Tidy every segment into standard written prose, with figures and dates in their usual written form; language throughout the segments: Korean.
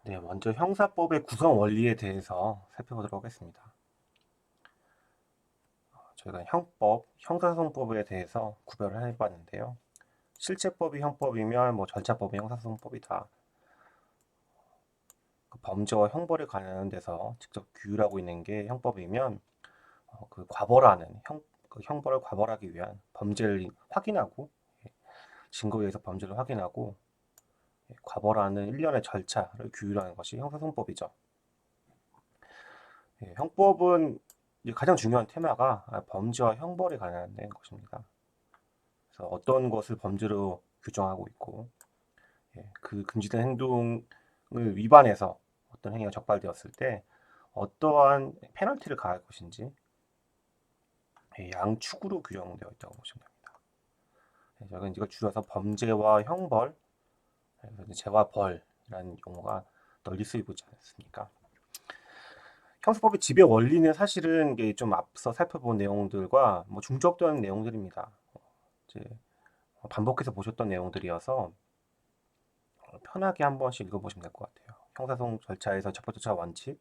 네, 먼저 형사법의 구성 원리에 대해서 살펴보도록 하겠습니다. 저희가 형법, 형사소송법에 대해서 구별을 해봤는데요. 실체법이 형법이면 절차법이 형사소송법이다. 그 범죄와 형벌에 관한 데서 직접 규율하고 있는 게 형법이면 그 과벌하는 그 형벌을 과벌하기 위한 범죄를 확인하고 증거에 의해서 범죄를 확인하고 과벌하는 일련의 절차를 규율하는 것이 형사소송법이죠. 형법은 이제 가장 중요한 테마가 범죄와 형벌에 관한 것입니다. 그래서 어떤 것을 범죄로 규정하고 있고 그 금지된 행동을 위반해서 어떤 행위가 적발되었을 때 어떠한 페널티를 가할 것인지 양축으로 규정되어 있다고 보시면 됩니다. 저는 이걸 줄여서 범죄와 형벌, 그래서 죄와 벌이라는 용어가 널리 쓰이고 있지 않습니까? 형사법의 지배 원리는 사실은 이게 좀 앞서 살펴본 내용들과 중접되는 내용들입니다. 이제 반복해서 보셨던 내용들이어서 편하게 한 번씩 읽어보시면 될 것 같아요. 형사소송 절차에서 적법조차 원칙,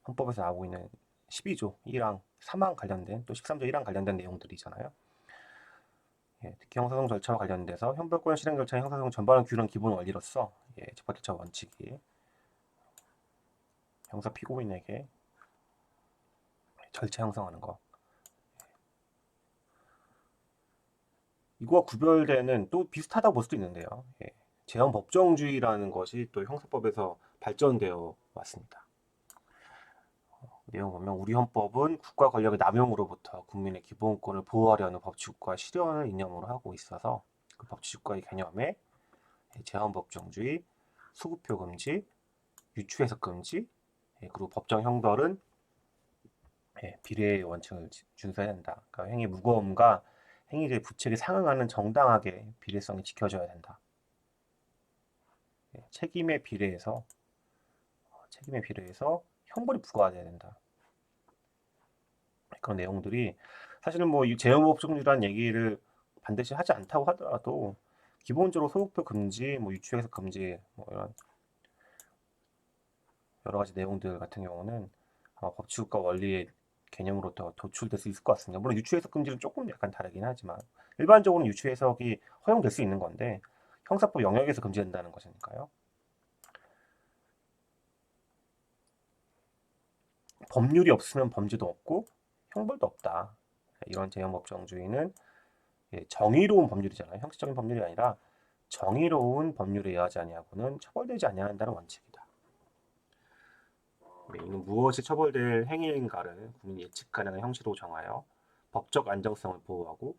헌법에서 나오고 있는 12조 1항, 3항 관련된 또 13조 1항 관련된 내용들이잖아요. 특히 형사소송 절차와 관련돼서 형벌권 실행 절차, 형사소송 전반을 규율한 기본 원리로서 적법조차 원칙이 형사 피고인에게 절차 형성하는 것. 이거와 구별되는 또 비슷하다고 볼 수도 있는데요. 제한 법정주의라는 것이 또 형사법에서 발전되어 왔습니다. 내용 보면 우리 헌법은 국가 권력의 남용으로부터 국민의 기본권을 보호하려는 법치국가 실현을 이념으로 하고 있어서 그 법치국가의 개념에 제한 법정주의, 소급표 금지, 유추해석 금지, 그리고 법정 형벌은 비례의 원칙을 준수해야 된다. 그러니까 행위 무거움과 행위의 부책에 상응하는 정당하게 비례성이 지켜져야 된다. 책임에 비례해서 형벌이 부과돼야 된다. 그런 내용들이 사실은 이 제어법정주라는 얘기를 반드시 하지 않다고 하더라도 기본적으로 소급표 금지, 유추해석 금지, 이런 여러 가지 내용들 같은 경우는 법치국가 원리의 개념으로부터 도출될 수 있을 것 같습니다. 물론 유추해석 금지는 조금 약간 다르긴 하지만 일반적으로는 유추해석이 허용될 수 있는 건데 형사법 영역에서 금지된다는 것이니까요. 법률이 없으면 범죄도 없고 형벌도 없다. 이런 제형법정주의는 정의로운 법률이잖아요. 형식적인 법률이 아니라 정의로운 법률에 의하지 아니하고는 처벌되지 아니한다는 원칙이다. 이는 무엇이 처벌될 행위인가를 국민이 예측 가능한 형식으로 정하여 법적 안정성을 보호하고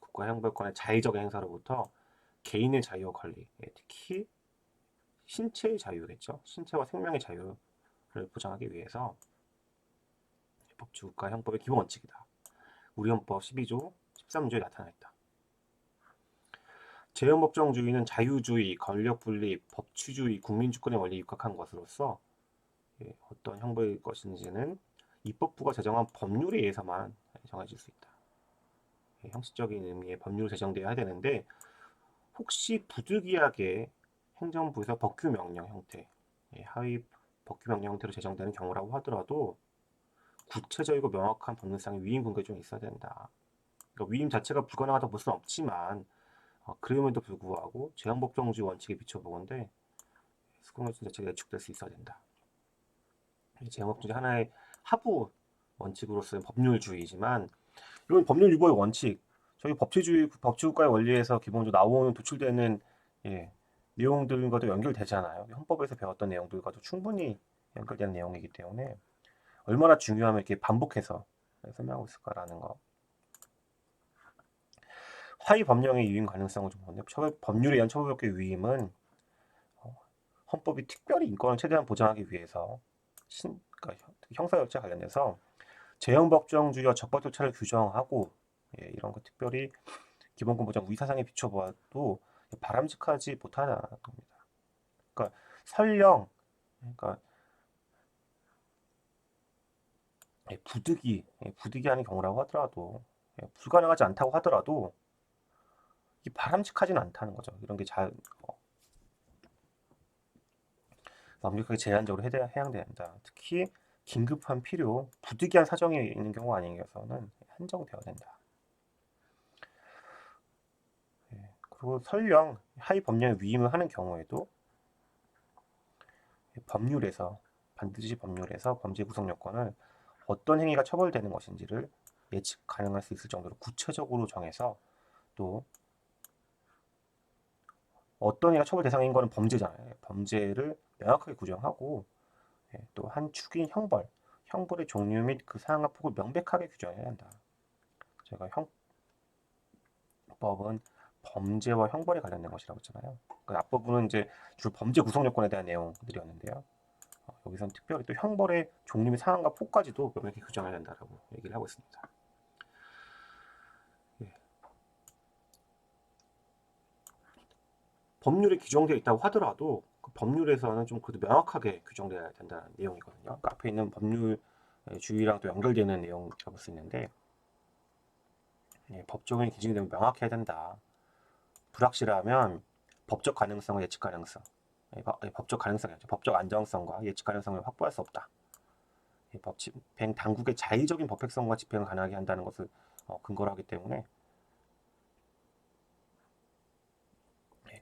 국가 형벌권의 자의적 행사로부터 개인의 자유와 권리, 특히 신체의 자유겠죠. 신체와 생명의 자유를 보장하기 위해서 법치국가 형법의 기본 원칙이다. 우리 헌법 12조 13조에 나타나 있다. 제헌법정주의는 자유주의, 권력분립, 법치주의, 국민주권의 원리에 입각한 것으로서 어떤 형벌일 것인지는 입법부가 제정한 법률에 의해서만 정해질 수 있다. 형식적인 의미의 법률이 제정되어야 되는데 혹시 부득이하게 행정부에서 법규명령 형태, 하위 법규명령 형태로 제정되는 경우라고 하더라도 구체적이고 명확한 법률상의 위임 근거가 좀 있어야 된다. 그러니까 위임 자체가 불가능하다고 볼 수는 없지만 그럼에도 불구하고 제한법정주의 원칙에 비춰보건대 수긍의 자체가 예측될 수 있어야 된다. 제한법정주의 하나의 하부 원칙으로서의 법률주의지만 이건 법률 유보의 원칙, 저희 법치주의 법치국가의 원리에서 기본적으로 나오는 도출되는 내용들과도 연결되잖아요. 헌법에서 배웠던 내용들과도 충분히 연결되는 내용이기 때문에 얼마나 중요하면 이렇게 반복해서 설명하고 있을까라는 거. 하위 법령의 유임 가능성을 좀 보는데 법률에 의한 처벌법의 위임은 헌법이 특별히 인권을 최대한 보장하기 위해서 그러니까 형사절차 관련해서 제형법정주의와 적법조차를 규정하고 이런 거 특별히 기본권 보장 우위사상에 비춰봐도 바람직하지 못하다는 겁니다. 그러니까 설령 그러니까 부득이하는 경우라고 하더라도 불가능하지 않다고 하더라도 이게 바람직하지는 않다는 거죠. 이런 게 완벽하게 제한적으로 해양돼야 한다. 특히 긴급한 필요, 부득이한 사정이 있는 경우 아니어서는 한정되어야 된다. 예, 그리고 설령 하위 법령에 위임을 하는 경우에도 반드시 법률에서 범죄 구성 요건을 어떤 행위가 처벌되는 것인지를 예측 가능할 수 있을 정도로 구체적으로 정해서, 또 어떤 행위가 처벌 대상인 거는 범죄잖아요. 범죄를 명확하게 규정하고, 또 한 축인 형벌의 종류 및 그 사항과 폭을 명백하게 규정해야 한다. 제가 형법은 범죄와 형벌에 관련된 것이라고 했잖아요. 그 앞부분은 이제 주로 범죄 구성 요건에 대한 내용들이었는데요. 여기서는 특별히 또 형벌의 종류 및 상황과 폭까지도 명확히 규정해야 된다라고 얘기를 하고 있습니다. 예. 법률에 규정되어 있다고 하더라도 그 법률에서는 좀 그래도 명확하게 규정돼야 된다는 내용이거든요. 그러니까 앞에 있는 법률 주의랑 또 연결되는 내용이라고 볼 수 있는데, 법적인 기준이 되면 명확해야 된다. 불확실하면 법적 가능성과 예측 가능성, 법적 가능성이 아니죠. 법적 안정성과 예측 가능성을 확보할 수 없다. 법 집행 당국의 자의적인 법획성과 집행을 가능하게 한다는 것을 근거로 하기 때문에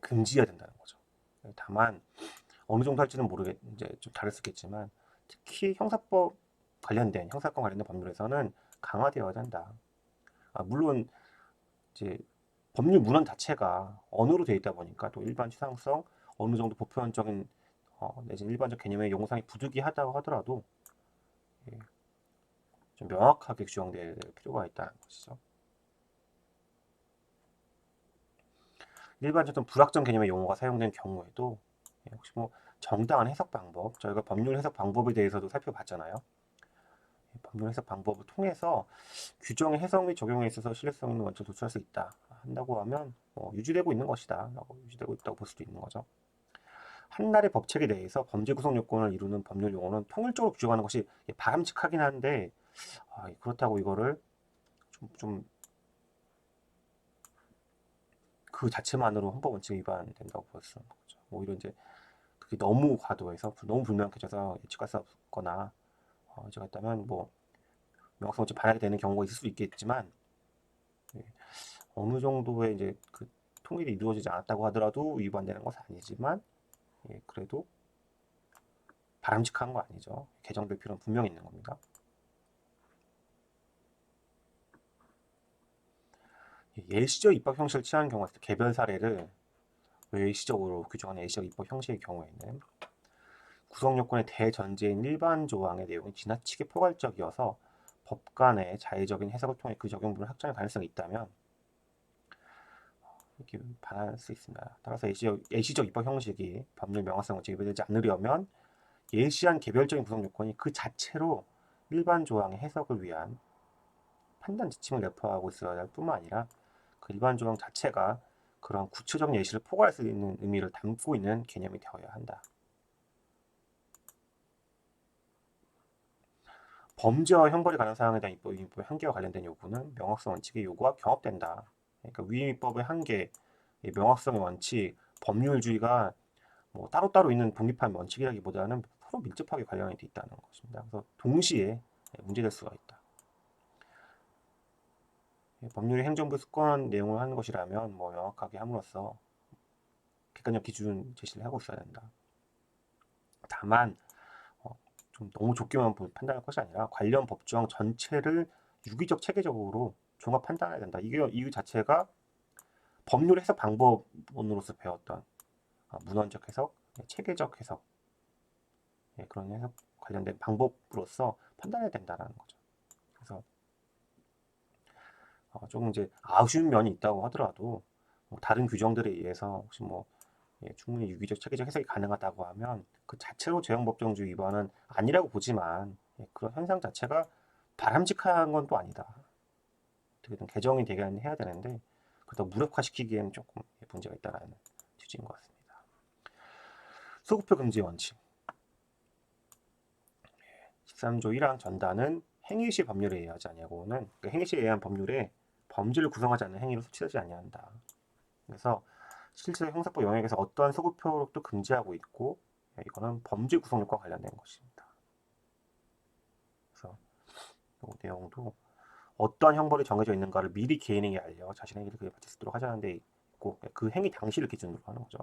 금지해야 된다는 거죠. 다만 어느 정도 할지는 이제 좀 다를 수 있겠지만, 특히 형사건 관련된 법률에서는 강화되어야 된다. 물론 이제 법률 문헌 자체가 언어로 되어 있다 보니까 또 일반 추상성, 어느 정도 보편적인 내지는 일반적 개념의 용상이 부득이하다고 하더라도 좀 명확하게 규정될 필요가 있다는 것이죠. 일반적인 불확정 개념의 용어가 사용된 경우에도 혹시 뭐 정당한 해석 방법, 저희가 법률 해석 방법에 대해서도 살펴봤잖아요. 법률 해석 방법을 통해서 규정의 해석 및 적용에 있어서 신뢰성 있는 원칙을 도출할 수 있다 한다고 하면 유지되고 있는 것이다 라고 유지되고 있다고 볼 수도 있는 거죠. 한 나라의 법체계 내에서 범죄 구성 요건을 이루는 법률 용어는 통일적으로 규정하는 것이 바람직하긴 한데, 그렇다고 이거를 좀 그 자체만으로 헌법 원칙 위반된다고 볼 수는 없죠. 오히려 이제 그게 너무 과도해서 너무 불명확해져서 예측할 수 없거나 제가 있다면 뭐 명확성 없이 반하게 되는 경우가 있을 수 있겠지만, 어느 정도의 이제 그 통일이 이루어지지 않았다고 하더라도 위반되는 것은 아니지만, 그래도 바람직한 거 아니죠. 개정될 필요는 분명히 있는 겁니다. 예시적 입법 형식을 취하는 경우가 있어요. 개별 사례를 예시적으로 규정하는 예시적 입법 형식의 경우에는 구성 요건의 대전제인 일반 조항의 내용이 지나치게 포괄적이어서 법관의 자의적인 해석을 통해 그 적용분을 확정할 가능성이 있다면 이렇게 반할 수 있습니다. 따라서 예시적 입법 형식이 법률 명확성을 제기되지 않으려면 예시한 개별적인 구성 요건이 그 자체로 일반 조항의 해석을 위한 판단 지침을 내포하고 있어야 할 뿐만 아니라 그 일반 조항 자체가 그런 구체적 예시를 포괄할 수 있는 의미를 담고 있는 개념이 되어야 한다. 범죄와 형벌이 가능한 사항에 대한 입법의 한계와 관련된 요구는 명확성 원칙의 요구와 경합된다. 그러니까 위임입법의 한계, 명확성의 원칙, 법률주의가 뭐 따로따로 있는 독립한 원칙이라기보다는 서로 밀접하게 관련이 돼 있다는 것입니다. 그래서 동시에 문제될 수가 있다. 법률이 행정부 습관 내용을 하는 것이라면 뭐 명확하게 함으로써 객관적 기준 제시를 하고 있어야 된다. 다만 좀 너무 좁게만 판단할 것이 아니라 관련 법조항 전체를 유기적 체계적으로 종합 판단해야 된다. 이게 이 자체가 법률 해석 방법론으로서 배웠던 문헌적 해석, 체계적 해석, 그런 해석 관련된 방법으로서 판단해야 된다는 거죠. 그래서 조금 이제 아쉬운 면이 있다고 하더라도 다른 규정들에 의해서 혹시 충분히 유기적 체계적 해석이 가능하다고 하면 그 자체로 재형법정주의 위반은 아니라고 보지만, 그런 현상 자체가 바람직한 건 또 아니다. 어떻게든 개정이 되긴 해야 되는데 그렇다고 무력화시키기에는 조금 문제가 있다는 취지인 것 같습니다. 소급표 금지 원칙 13조 1항 전단은 행위시 법률에 의하지 아니하고는, 행위시에 의한 법률에 범죄를 구성하지 않는 행위로 소치하지 아니한다. 그래서 실제 형사법 영역에서 어떠한 소급 표록도 금지하고 있고, 이거는 범죄 구성력과 관련된 것입니다. 그래서 이 내용도 어떠한 형벌이 정해져 있는가를 미리 개인에게 알려 자신의 행위를 그에 바칠 수 있도록 하자는 데 있고, 그 행위 당시를 기준으로 하는 거죠.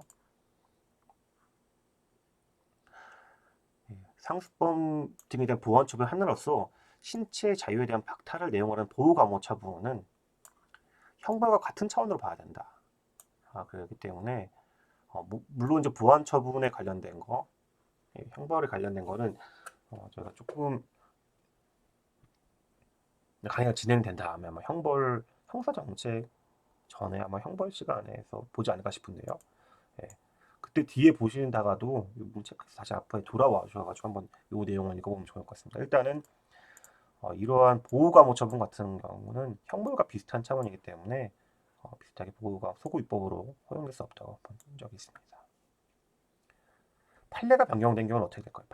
상습범 등에 대한 보완 처벌 하나로서 신체 자유에 대한 박탈을 내용하는 보호감호차 부분은 형벌과 같은 차원으로 봐야 된다. 그렇기 때문에 물론 이제 보완 처분에 관련된 거, 형벌에 관련된 거는 저희가 조금 강의가 진행된 다음에 아마 형사 정책 전에 아마 형벌 시간에서 보지 않을까 싶은데요. 예. 그때 뒤에 보시다가도 문책에서 다시 앞에 돌아와 주셔가지고 한번 이 내용을 읽어보면 좋을 것 같습니다. 일단은 이러한 보호감호 처분 같은 경우는 형벌과 비슷한 차원이기 때문에 비슷하게 보호가 소구입법으로 허용될 수 없다고 본 적이 있습니다. 판례가 변경된 경우는 어떻게 될까요?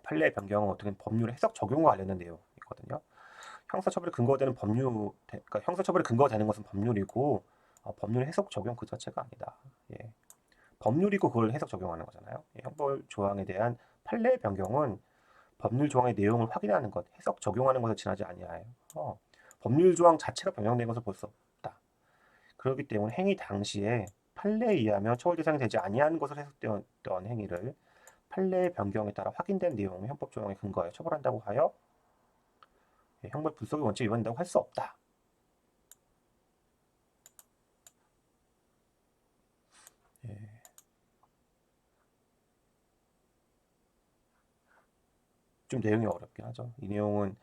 판례 변경은 어떻게 법률 해석 적용과 관련된 내용이거든요. 형사처벌에 근거되는 그러니까 형사처벌에 근거가 되는 것은 법률이고 법률 해석 적용 그 자체가 아니다. 예. 법률이고 그걸 해석 적용하는 거잖아요. 형벌 조항에 대한 판례 변경은 법률 조항의 내용을 확인하는 것, 해석 적용하는 것에 지나지 아니하여 법률 조항 자체가 변경된 것을 볼 수 없다. 그렇기 때문에 행위 당시에 판례에 의하며 처벌 대상이 되지 아니하는 것을 해석되었던 행위를 판례의 변경에 따라 확인된 내용의 형법 조항에 근거하여 처벌한다고 하여 형벌 불속의 원칙에 위반된다고 할 수 없다. 예. 좀 내용이 어렵긴 하죠. 이 내용은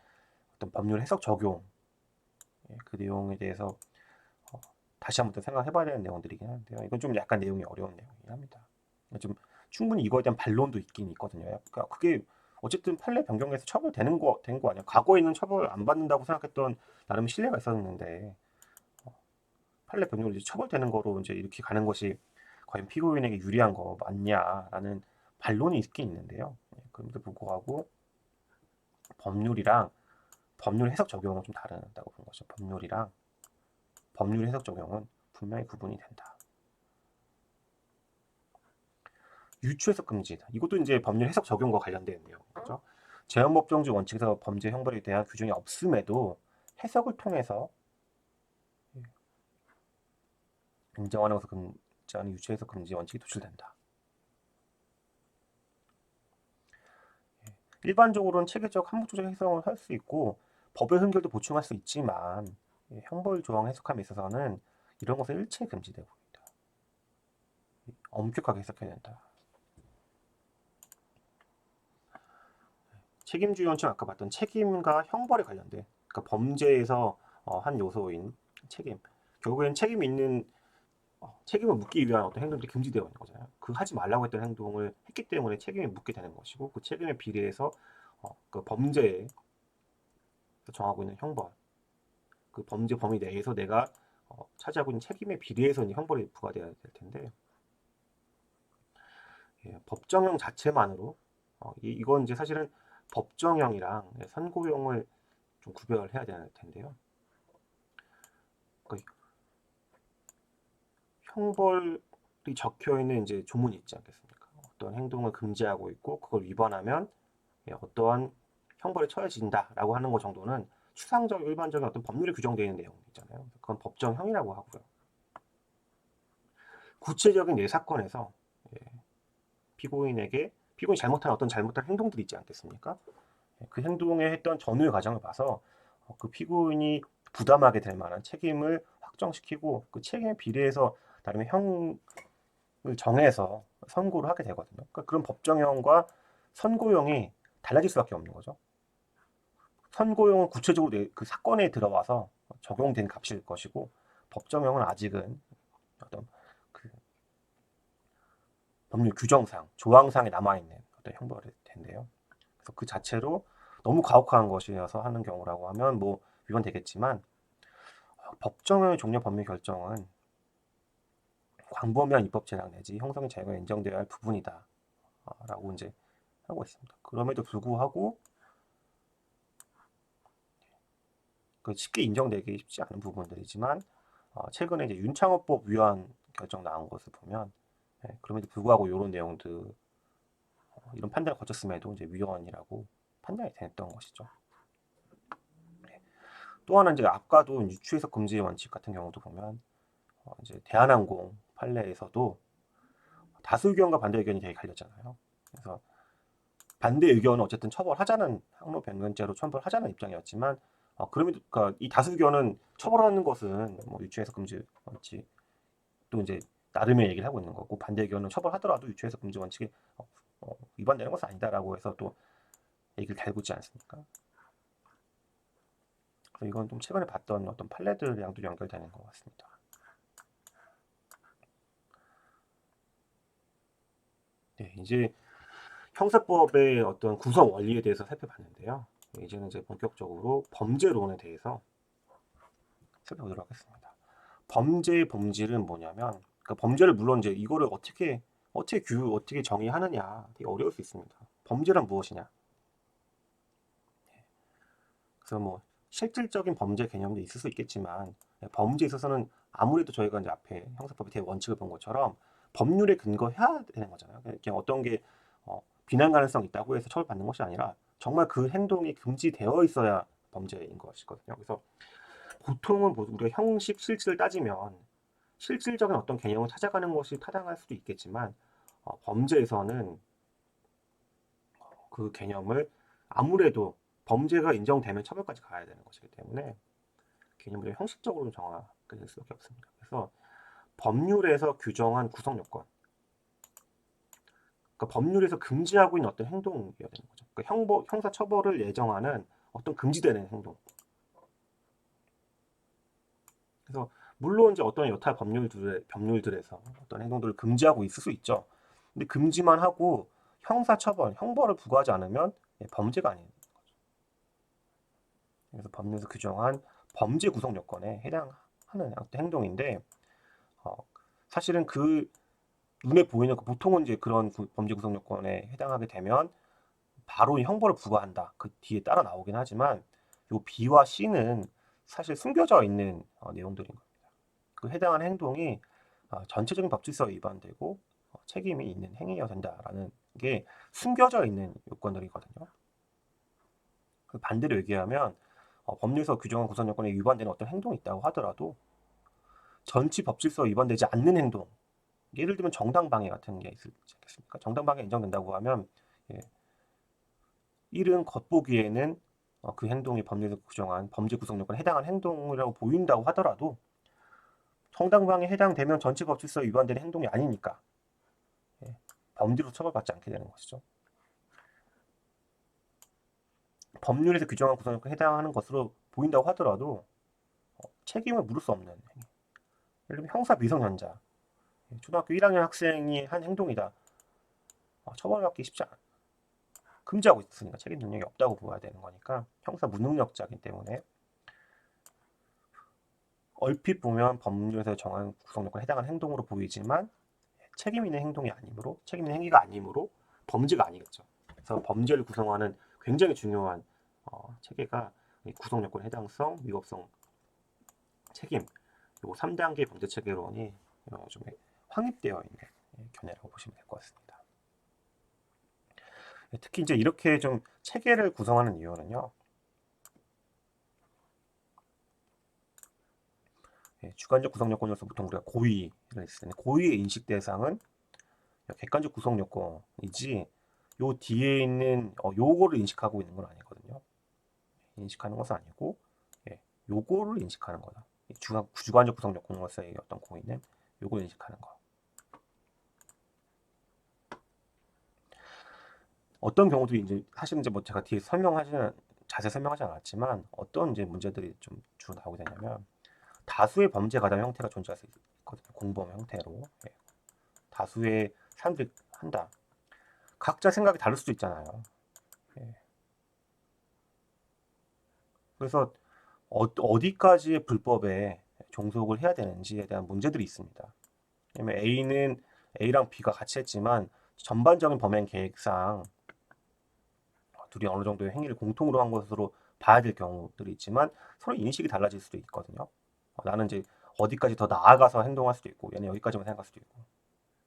어떤 법률 해석 적용, 그 내용에 대해서 다시 한번 더 생각해봐야 되는 내용들이긴 한데요. 이건 좀 약간 내용이 어려운 내용이긴 합니다. 좀 충분히 이거에 대한 반론도 있긴 있거든요. 그러니까 그게 어쨌든 판례 변경에서 처벌되는 된 거 아니야. 과거에는 처벌 안 받는다고 생각했던 나름 신뢰가 있었는데 판례 변경으로 이제 처벌되는 거로 이제 이렇게 가는 것이 과연 피고인에게 유리한 거 맞냐라는 반론이 있긴 있는데요. 그럼에도 불구하고 법률이랑 법률 해석 적용은 좀 다르다고 본 거죠. 법률이랑 법률 해석 적용은 분명히 구분이 된다. 유추해석 금지다. 이것도 이제 법률 해석 적용과 관련된 내용이죠. 제한법정주 원칙에서 범죄 형벌에 대한 규정이 없음에도 해석을 통해서 인정하는 것을 금지하는 유추해석 금지 원칙이 도출된다. 일반적으로는 체계적 함축적 해석을 할 수 있고 법의 흥결도 보충할 수 있지만 형벌 조항 해석함에 있어서는 이런 것은 일체 금지되고 있다. 엄격하게 해석해야 된다. 책임주의 원칙 아까 봤던 책임과 형벌에 관련된 그러니까 범죄에서 한 요소인 책임. 결국에는 책임을 묻기 위한 어떤 행동들이 금지되어 있는 거잖아요. 그 하지 말라고 했던 행동을 했기 때문에 책임을 묻게 되는 것이고 그 책임에 비례해서 그 범죄에 정하고 있는 형벌, 그 범죄 범위 내에서 내가 차지하고 있는 책임에 비례해서 이제 형벌이 부과돼야 될 텐데 법정형 자체만으로 이건 이제 사실은 법정형이랑 선고형을 좀 구별해야 될 텐데요. 그러니까 형벌이 적혀 있는 이제 조문이 있지 않겠습니까? 어떤 행동을 금지하고 있고 그걸 위반하면 어떠한 형벌에 처해진다라고 하는 것 정도는 추상적 일반적인 어떤 법률에 규정되어 있는 내용이잖아요. 그건 법정형이라고 하고요. 구체적인 내 사건에서 피고인이 잘못한 어떤 잘못한 행동들이 있지 않겠습니까? 그 행동에 했던 전후의 과정을 봐서 그 피고인이 부담하게 될 만한 책임을 확정시키고 그 책임에 비례해서 나름의 형을 정해서 선고를 하게 되거든요. 그러니까 그런 법정형과 선고형이 달라질 수밖에 없는 거죠. 선고형은 구체적으로 그 사건에 들어와서 적용된 값일 것이고 법정형은 아직은 어떤 그 법률 규정상 조항상에 남아있는 어떤 형벌일 텐데요. 그래서 그 자체로 너무 가혹한 것이어서 하는 경우라고 하면 뭐 위반되겠지만 법정형의 종료 법률 결정은 광범위한 입법 재량 내지 형성의 자유가 인정되어야 할 부분이다 라고 이제 하고 있습니다. 그럼에도 불구하고 쉽게 인정되기 쉽지 않은 부분들이지만 최근에 이제 윤창호법 위반 결정 나온 것을 보면 그럼에도 불구하고 이런 내용들 이런 판단을 거쳤음에도 이제 위헌이라고 판단이 됐던 것이죠. 또 하나 이제 아까도 유추해석 금지 원칙 같은 경우도 보면 이제 대한항공 판례에서도 다수 의견과 반대 의견이 되게 갈렸잖아요. 그래서 반대 의견은 어쨌든 처벌하자는 항로 변경죄로 처벌하자는 입장이었지만 그럼에도 그러니까 이 다수 의견은 처벌하는 것은 뭐 유추해석 금지 원칙 또 이제 나름의 얘기를 하고 있는 거고 반대 의견은 처벌하더라도 유추해석 금지 원칙에 위반되는 것은 아니다라고 해서 또 얘기를 달고 있지 않습니까? 그래서 이건 좀 최근에 봤던 어떤 판례들이랑도 연결되는 것 같습니다. 네, 이제 형사법의 어떤 구성 원리에 대해서 살펴봤는데요. 이제는 이제 본격적으로 범죄론에 대해서 살펴보도록 하겠습니다. 범죄의 본질은 뭐냐면, 그러니까 범죄를 물론 이제 이거를 어떻게 정의하느냐 되게 어려울 수 있습니다. 범죄란 무엇이냐? 그래서 뭐 실질적인 범죄 개념도 있을 수 있겠지만 범죄에 있어서는 아무래도 저희가 이제 앞에 형사법의 대원칙을 본 것처럼 법률에 근거해야 되는 거잖아요. 그냥 어떤 게 비난 가능성 있다고 해서 처벌받는 것이 아니라 정말 그 행동이 금지되어 있어야 범죄인 것이거든요. 그래서 보통은 우리가 형식 실질을 따지면 실질적인 어떤 개념을 찾아가는 것이 타당할 수도 있겠지만 범죄에서는 그 개념을 아무래도 범죄가 인정되면 처벌까지 가야 되는 것이기 때문에 개념을 형식적으로 정하게 될 수밖에 없습니다. 그래서 법률에서 규정한 구성 요건, 그러니까 법률에서 금지하고 있는 어떤 행동이어야 되는 거죠. 그러니까 형사 처벌을 예정하는 어떤 금지되는 행동. 그래서 물론 이제 어떤 여타 법률들에서 어떤 행동들을 금지하고 있을 수 있죠. 근데 금지만 하고 형사 처벌, 형벌을 부과하지 않으면 범죄가 아닌 거죠. 그래서 법률에서 규정한 범죄 구성 요건에 해당하는 어떤 행동인데 어, 사실은 그 눈에 보이는 보통은 이제 그런 범죄 구성 요건에 해당하게 되면 바로 형벌을 부과한다. 그 뒤에 따라 나오긴 하지만 요 B와 C는 사실 숨겨져 있는 내용들인 겁니다. 그 해당하는 행동이 전체적인 법 질서에 위반되고 책임이 있는 행위여야 된다라는 게 숨겨져 있는 요건들이거든요. 그 반대로 얘기하면 법률에서 규정한 구성 요건에 위반되는 어떤 행동이 있다고 하더라도 전치 법 질서에 위반되지 않는 행동, 예를 들면 정당방해 같은 게 있지 않겠습니까? 정당방해 인정된다고 하면 예, 일은 겉보기에는 그 행동이 법률에서 규정한 범죄 구성 요건에 해당하는 행동이라고 보인다고 하더라도 정당방해에 해당되면 전체 법 질서에 위반되는 행동이 아니니까 범죄로 처벌받지 않게 되는 것이죠. 법률에서 규정한 구성 요건에 해당하는 것으로 보인다고 하더라도 책임을 물을 수 없는 행위. 예를 들면 형사 미성년자, 초등학교 1학년 학생이 한 행동이다. 처벌받기 쉽지 않아. 금지하고 있으니까 책임 능력이 없다고 보아야 되는 거니까 형사 무능력자이기 때문에 얼핏 보면 법률에서 정한 구성 요건에 해당하는 행동으로 보이지만 책임 있는 행위가 아니므로 범죄가 아니겠죠. 그래서 범죄를 구성하는 굉장히 중요한 체계가 구성 요건 해당성, 위법성, 책임 요 3단계 범죄 체계론이 좀 확립되어 있는 견해라고 보시면 될 것 같습니다. 특히 이제 이렇게 좀 체계를 구성하는 이유는요. 주관적 구성 요건으로서 보통 우리가 고의를 했을 텐데 고의의 인식 대상은 객관적 구성 요건이지 요 뒤에 있는 요거를 인식하고 있는 건 아니거든요. 인식하는 것은 아니고 요거를 인식하는 거다. 주관적 구성 요건으로서의 어떤 고의는 요걸 인식하는 거. 어떤 경우도 이제 사실 이제 뭐 제가 뒤에 자세히 설명하지 않았지만 어떤 이제 문제들이 좀 주로 나오게 되냐면 다수의 범죄 가담 형태가 존재할 수 있거든요. 공범 형태로 다수의 사람들이 한다. 각자 생각이 다를 수도 있잖아요. 그래서 어디까지의 불법에 종속을 해야 되는지에 대한 문제들이 있습니다. 왜냐면 A랑 B가 같이 했지만 전반적인 범행 계획상 둘이 어느 정도의 행위를 공통으로 한 것으로 봐야 될 경우들이 있지만 서로 인식이 달라질 수도 있거든요. 나는 이제 어디까지 더 나아가서 행동할 수도 있고 얘는 여기까지만 생각할 수도 있고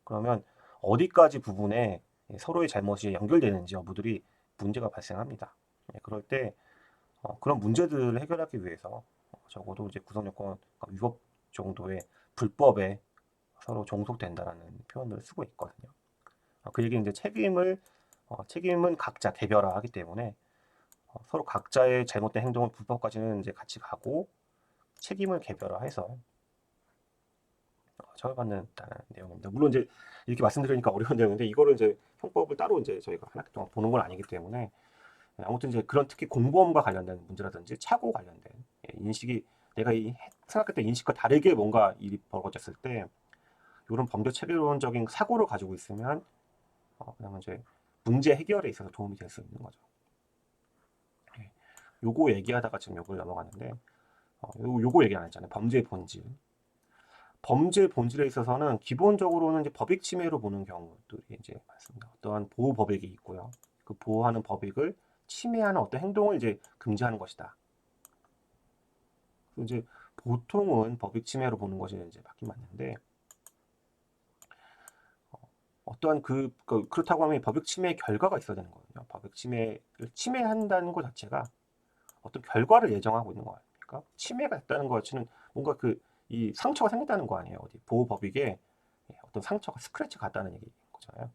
그러면 어디까지 부분에 서로의 잘못이 연결되는지 여부들이 문제가 발생합니다. 그럴 때 그런 문제들을 해결하기 위해서 적어도 이제 구성요건 위법 정도의 불법에 서로 종속된다라는 표현을 쓰고 있거든요. 그 얘기는 이제 책임은 각자 개별화하기 때문에 서로 각자의 잘못된 행동을 불법까지는 이제 같이 가고 책임을 개별화해서 처벌받는다는 내용입니다. 물론 이제 이렇게 말씀드리니까 어려운 내용인데 이거를 이제 형법을 따로 이제 저희가 한 학기 동안 보는 건 아니기 때문에 아무튼 이제 그런 특히 공범과 관련된 문제라든지 차고 관련된 인식이 내가 생각했던 인식과 다르게 뭔가 일이 벌어졌을 때 이런 범죄 체계론적인 사고를 가지고 있으면 그러면 이제 문제 해결에 있어서 도움이 될 수 있는 거죠. 요거 얘기하다가 지금 요걸 넘어갔는데 요거 얘기 안 했잖아요. 범죄의 본질. 범죄 본질에 있어서는 기본적으로는 이제 법익 침해로 보는 경우들이 이제 많습니다. 어떠한 보호 법익이 있고요. 그 보호하는 법익을 침해하는 어떤 행동을 이제 금지하는 것이다. 이제 보통은 법익 침해로 보는 것이 이제 맞긴 맞는데 어떠한 그렇다고 하면 법익 침해의 결과가 있어야 되는 거거든요. 법익 침해를 침해한다는 것 자체가 어떤 결과를 예정하고 있는 거 아닙니까? 침해가 됐다는 것 자체는 뭔가 이 상처가 생겼다는 거 아니에요. 어디 보호 법익에 어떤 상처가 스크래치 갔다는 얘기인 거잖아요.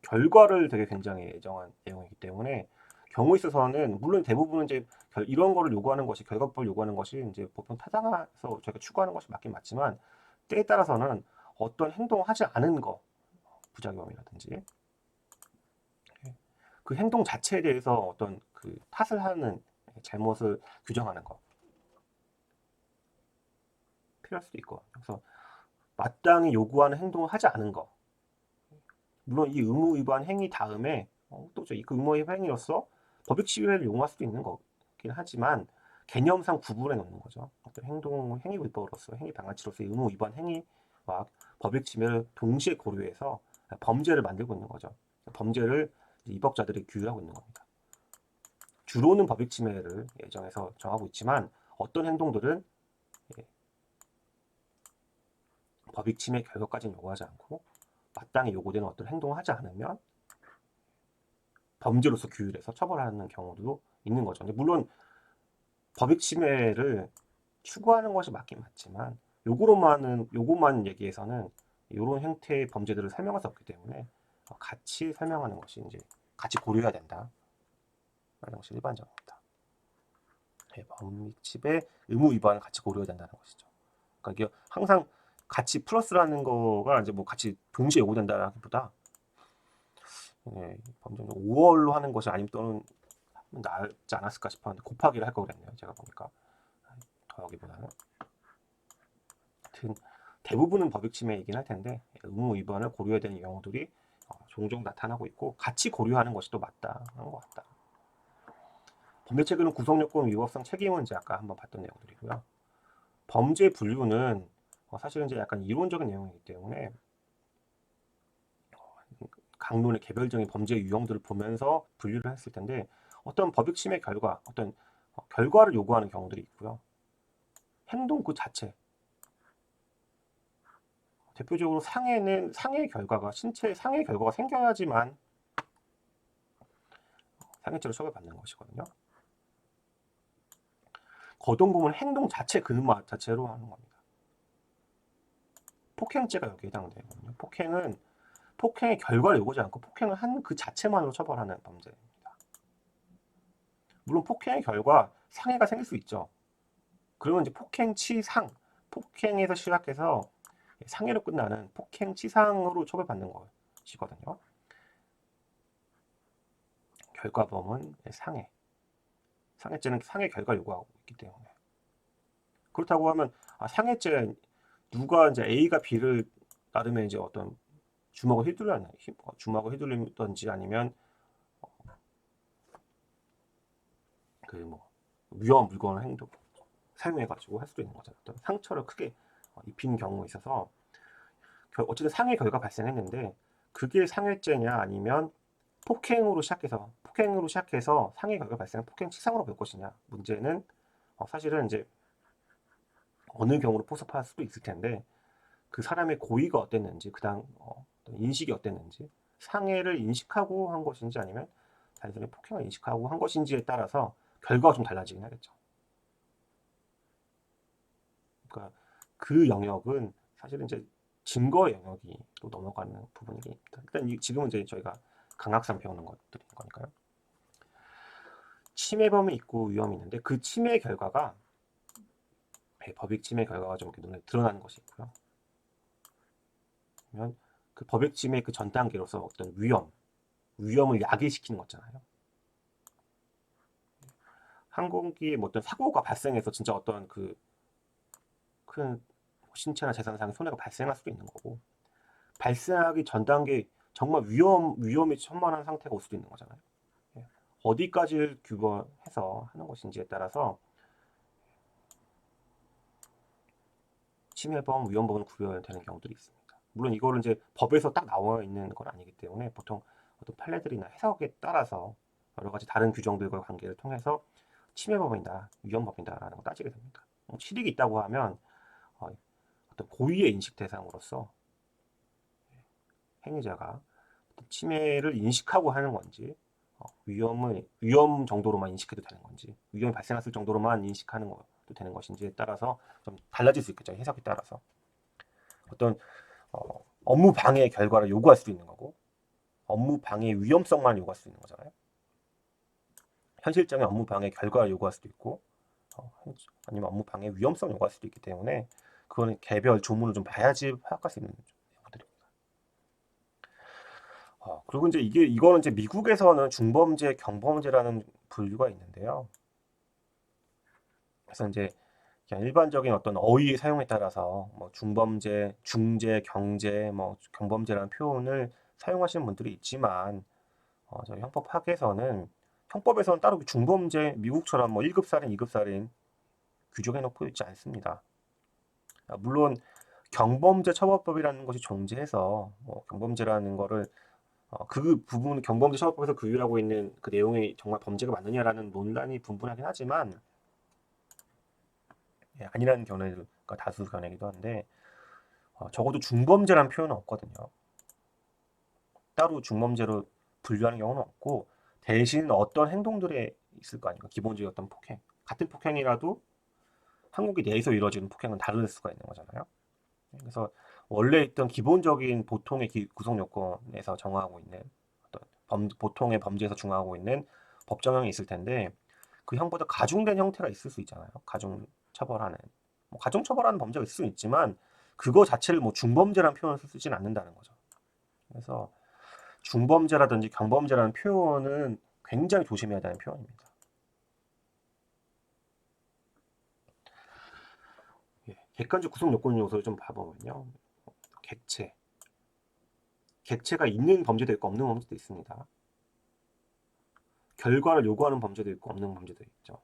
결과를 되게 굉장히 예정한 내용이기 때문에 경우에 있어서는 물론 대부분은 이제 이런 거를 요구하는 것이 결과법을 요구하는 것이 이제 보통 타당해서 저희가 추구하는 것이 맞긴 맞지만 때에 따라서는 어떤 행동을 하지 않은 거 부작용이라든지 그 행동 자체에 대해서 어떤 그 탓을 하는 잘못을 규정하는 거 필요할 수도 있고 그래서 마땅히 요구하는 행동을 하지 않은 거 물론 이 의무 위반 행위 다음에 또그 의무 위반 행위로서 법익 시효를 이용할 수도 있는 거긴 하지만 개념상 구분해 놓는 거죠. 어떤 행위 불법으로서 행위 방해치로서의 의무 위반 행위와 법익 침해를 동시에 고려해서 범죄를 만들고 있는 거죠. 범죄를 입법자들이 규율하고 있는 겁니다. 주로는 법익 침해를 예정해서 정하고 있지만 어떤 행동들은 법익 침해 결과까지는 요구하지 않고 마땅히 요구되는 어떤 행동을 하지 않으면 범죄로서 규율해서 처벌하는 경우도 있는 거죠. 근데 물론 법익 침해를 추구하는 것이 맞긴 맞지만 요것만 얘기해서는 이런 형태의 범죄들을 설명할 수 없기 때문에 같이 설명하는 것이 이제 같이 고려해야 된다. 라는 것이 일반적입니다. 법익 침해 의무 위반을 같이 고려해야 된다는 것이죠. 그러니까 이게 항상 같이 플러스라는 거가 이제 뭐 같이 동시에 요구된다라기보다 범죄는 5월로 하는 것이 아니면 또는 낫지 않았을까 싶었는데 곱하기를 할 거 그랬네요. 제가 보니까 더하기보다는 하여튼 대부분은 법익 침해이긴 할 텐데 의무 위반을 고려해야 되는 경우들이 종종 나타나고 있고 같이 고려하는 것이 또 맞다는 것 같다. 범죄 체계는 구성요건 위법성 책임은 이제 아까 한번 봤던 내용들이고요. 범죄 분류는 사실은 이제 약간 이론적인 내용이기 때문에 강론의 개별적인 범죄 유형들을 보면서 분류를 했을 텐데 어떤 법익 침해 결과, 어떤 결과를 요구하는 경우들이 있고요. 행동 그 자체. 대표적으로 상해는 상해 결과가 신체 상해 결과가 생겨야지만 상해죄로 처벌받는 것이거든요. 거동범은 행동 자체 근무 자체로 하는 겁니다. 폭행죄가 여기에 해당되거든요. 폭행의 결과를 요구하지 않고 폭행을 한 그 자체만으로 처벌하는 범죄입니다. 물론 폭행의 결과 상해가 생길 수 있죠. 그러면 이제 폭행에서 시작해서 상해로 끝나는 폭행치상으로 처벌받는 것이거든요. 결과범은 상해죄는 상해 결과 요구하고 있기 때문에 그렇다고 하면 상해죄 누가 이제 A가 B를 나름의 이제 어떤 주먹을 휘둘리든지 아니면 그 뭐 위험한 물건을 사용해가지고 할 수도 있는 거죠. 어떤 상처를 크게 입힌 경우에 있어서 어쨌든 상해 결과 발생했는데 그게 상해죄냐 아니면 폭행으로 시작해서 상해 결과 발생한 폭행치상으로 볼 것이냐 문제는 사실은 이제 어느 경우로 포섭할 수도 있을 텐데 그 사람의 고의가 어땠는지, 그다음 어떤 인식이 어땠는지, 상해를 인식하고 한 것인지 아니면 단순히 폭행을 인식하고 한 것인지에 따라서 결과가 좀 달라지긴 하겠죠. 그러니까 그 영역은 사실은 이제 증거 영역이 또 넘어가는 부분입니다. 일단 지금은 이제 저희가 강학상 배우는 것들인 거니까요. 침해범이 있고 위험이 있는데 그 침해 결과가 법익 침해 결과가 좀 이렇게 눈에 드러나는 것이 있고요. 그러면 그 법익 침해 그 전 단계로서 어떤 위험을 야기시키는 거잖아요. 항공기에 뭐 어떤 사고가 발생해서 진짜 어떤 그 큰 신체나 재산상의 손해가 발생할 수도 있는 거고, 발생하기 전 단계 정말 위험이 천만한 상태가 올 수도 있는 거잖아요. 예. 어디까지를 규범해서 하는 것인지에 따라서 침해범, 위험범은 구별되는 경우들이 있습니다. 물론 이거를 이제 법에서 딱 나와 있는 건 아니기 때문에 보통 어떤 판례들이나 해석에 따라서 여러 가지 다른 규정들과 관계를 통해서 침해범이다, 위험범이다라는 걸 따지게 됩니다. 실익이 있다고 하면 어, 어떤 고의의 인식 대상으로서 행위자가 침해를 인식하고 하는 건지, 위험 정도로만 인식해도 되는 건지, 위험이 발생했을 정도로만 인식하는 것도 되는 것인지에 따라서 좀 달라질 수 있겠죠. 해석에 따라서. 어떤 업무 방해 결과를 요구할 수도 있는 거고, 업무 방해 위험성만 요구할 수 있는 거잖아요. 현실적인 업무 방해 결과를 요구할 수도 있고, 아니면 업무 방해 위험성 요구할 수도 있기 때문에 그거는 개별 조문을 좀 봐야지 파악할 수 있는 내용들입니다. 그리고 이제 이거는 이제 미국에서는 중범죄, 경범죄라는 분류가 있는데요. 그래서 이제 그냥 일반적인 어떤 어휘의 사용에 따라서 뭐 중범죄, 중죄, 경죄, 뭐 경범죄라는 표현을 사용하시는 분들이 있지만 저희 형법에서는 따로 중범죄, 미국처럼 뭐 1급 살인, 2급 살인 규정해 놓고 있지 않습니다. 물론 경범죄 처벌법이라는 것이 존재해서 뭐 경범죄라는 거를 그 부분 경범죄 처벌법에서 규율하고 있는 그 내용이 정말 범죄가 맞느냐라는 논란이 분분하긴 하지만 아니라는 견해가 다수 견해이기도 한데 적어도 중범죄라는 표현은 없거든요. 따로 중범죄로 분류하는 경우는 없고 대신 어떤 행동들에 있을 거 아닙니까? 기본적인 어떤 폭행. 같은 폭행이라도 한국이 내에서 이루어지는 폭행은 다를 수가 있는 거잖아요. 그래서 원래 있던 기본적인 보통의 구성 요건에서 정하고 있는 보통의 범죄에서 중하고 있는 법정형이 있을 텐데 그 형보다 가중된 형태가 있을 수 있잖아요. 가중 처벌하는 가중 처벌하는 범죄가 있을 수 있지만 그거 자체를 뭐 중범죄라는 표현을 쓰진 않는다는 거죠. 그래서 중범죄라든지 경범죄라는 표현은 굉장히 조심해야 되는 표현입니다. 객관적 구성 요건 요소를 좀 봐보면요. 객체. 객체가 있는 범죄도 있고 없는 범죄도 있습니다. 결과를 요구하는 범죄도 있고 없는 범죄도 있죠.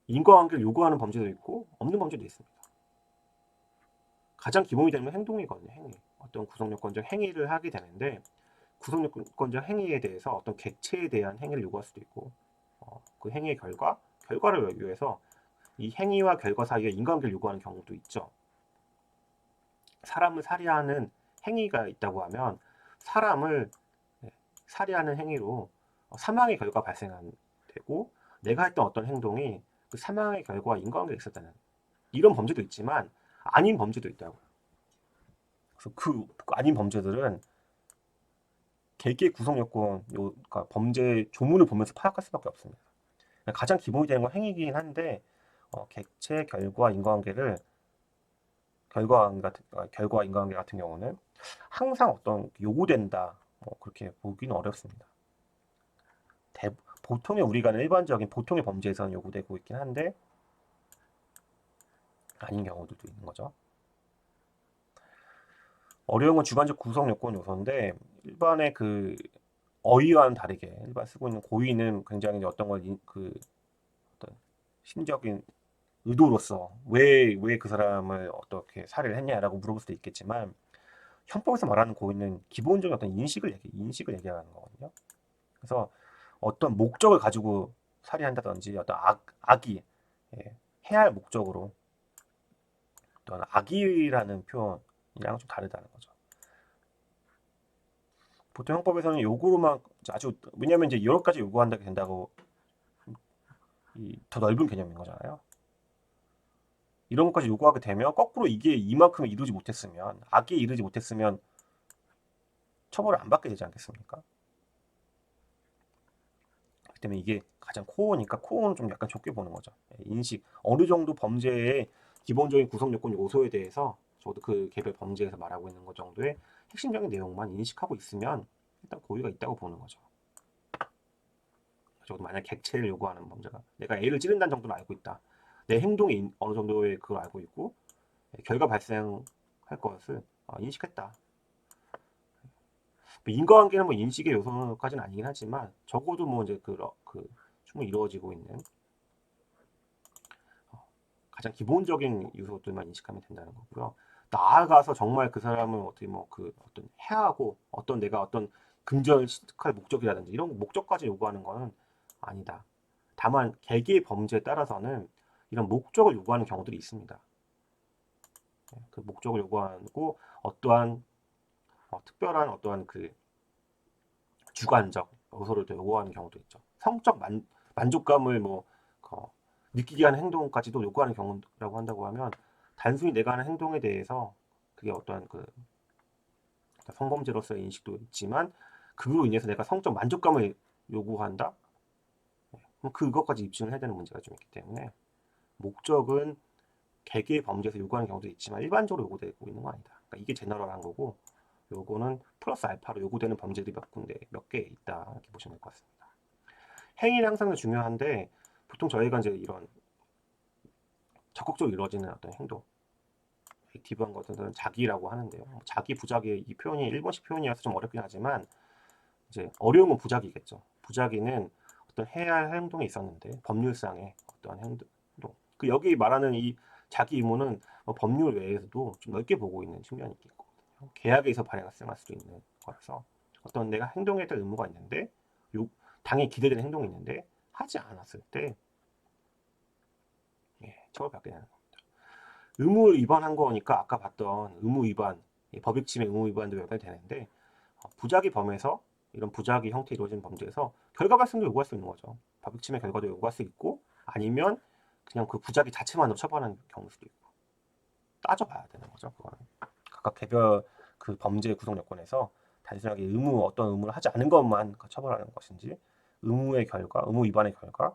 인과관계를 요구하는 범죄도 있고 없는 범죄도 있습니다. 가장 기본이 되는 행동이거든요. 행위. 어떤 구성요건적 행위를 하게 되는데 구성요건적 행위에 대해서 어떤 객체에 대한 행위를 요구할 수도 있고 그 행위의 결과를 위해서 이 행위와 결과 사이에 인과관계를 요구하는 경우도 있죠. 사람을 살해하는 행위가 있다고 하면 사람을 살해하는 행위로 사망의 결과가 발생되고 내가 했던 어떤 행동이 그 사망의 결과와 인과관계가 있었다는 이런 범죄도 있지만 아닌 범죄도 있다고요. 그래서 그 아닌 범죄들은 개개 구성 요건, 그러니까 범죄 조문을 보면서 파악할 수밖에 없습니다. 가장 기본이 되는 건 행위이긴 한데 객체, 결과, 인과관계를 결과 인과관계 같은 경우는 항상 어떤 요구된다 그렇게 보기는 어렵습니다. 보통의 우리가 일반적인 보통의 범죄에서는 요구되고 있긴 한데 아닌 경우들도 있는 거죠. 어려운 건 주관적 구성 요건 요소인데 일반의 그 어휘와는 다르게 일반 쓰고 있는 고의는 굉장히 어떤 걸 어떤 심적인 의도로서 왜 그 사람을 어떻게 살해를 했냐라고 물어볼 수도 있겠지만 형법에서 말하는 고의는 기본적인 어떤 인식을 얘기하는 거거든요. 그래서 어떤 목적을 가지고 살해한다든지 어떤 악이 해야 할 목적으로 어떤 악의라는 표현이랑 좀 다르다는 거죠. 보통 형법에서는 요구로만 아주 왜냐하면 이제 여러 가지 요구한다 된다고 더 넓은 개념인 거잖아요. 이런 것까지 요구하게 되면 거꾸로 이게 이만큼 이루지 못했으면 악에 이르지 못했으면 처벌을 안 받게 되지 않겠습니까? 그렇기 때문에 이게 가장 코어니까 코어는 좀 약간 좁게 보는 거죠. 인식 어느 정도 범죄의 기본적인 구성 요건 요소에 대해서 저도 그 개별 범죄에서 말하고 있는 것 정도의 핵심적인 내용만 인식하고 있으면 일단 고의가 있다고 보는 거죠. 적어도 만약 객체를 요구하는 범죄가 내가 애를 찌른다는 정도는 알고 있다. 내 행동이 어느 정도의 그걸 알고 있고 결과 발생할 것을 인식했다. 인과관계는 뭐 인식의 요소까지는 아니긴 하지만 적어도 뭐 이제 그 충분히 이루어지고 있는 가장 기본적인 요소들만 인식하면 된다는 거고요. 나아가서 정말 그 사람을 어떻게 뭐 그 어떤 해하고 어떤 내가 어떤 금전할 목적이라든지 이런 목적까지 요구하는 거는 아니다. 다만 개개의 범죄에 따라서는 이런 목적을 요구하는 경우들이 있습니다. 그 목적을 요구하고 어떠한 특별한 어떠한 그 주관적 요소를 또 요구하는 경우도 있죠. 성적 만족감을 뭐 느끼게 하는 행동까지도 요구하는 경우라고 한다고 하면 단순히 내가 하는 행동에 대해서 그게 어떠한 그 성범죄로서의 인식도 있지만 그로 인해서 내가 성적 만족감을 요구한다? 그럼 그것까지 입증을 해야 되는 문제가 좀 있기 때문에 목적은 개개의 범죄에서 요구하는 경우도 있지만 일반적으로 요구되고 있는 건 아니다. 그러니까 이게 제너럴한 거고 요거는 플러스 알파로 요구되는 범죄들이 몇 개 있다 이렇게 보시면 될 것 같습니다. 행위는 항상 중요한데 보통 저희가 이제 이런 적극적으로 이루어지는 어떤 행동, 액티브한 것들은 자기라고 하는데요. 자기 부작위 이 표현이 일본식 표현이어서 좀 어렵긴 하지만 이제 어려운 건 부작위겠죠. 부작위는 어떤 해야 할 행동이 있었는데 법률상의 어떤 행동, 그 여기 말하는 이 자기 의무는 법률 외에서도 좀 넓게 보고 있는 측면이 있겠고 계약에 서 발생할 수도 있는 거라서 어떤 내가 행동에 대한 의무가 있는데 당연히 기대되는 행동이 있는데 하지 않았을 때 처벌받게 되는 겁니다. 의무 위반한 거니까 아까 봤던 의무 위반, 법익 침해 의무 위반도 연결되는데 부작위 범에서 이런 부작위 형태 이루어진 범죄에서 결과 발생도 요구할 수 있는 거죠. 법익 침해 결과도 요구할 수 있고 아니면 그냥 그 부작위 자체만으로 처벌하는 경우도 있고 따져봐야 되는 거죠. 그거는 각각 개별 그 범죄 구성 요건에서 단순하게 어떤 의무를 하지 않은 것만 처벌하는 것인지 의무의 결과, 의무 위반의 결과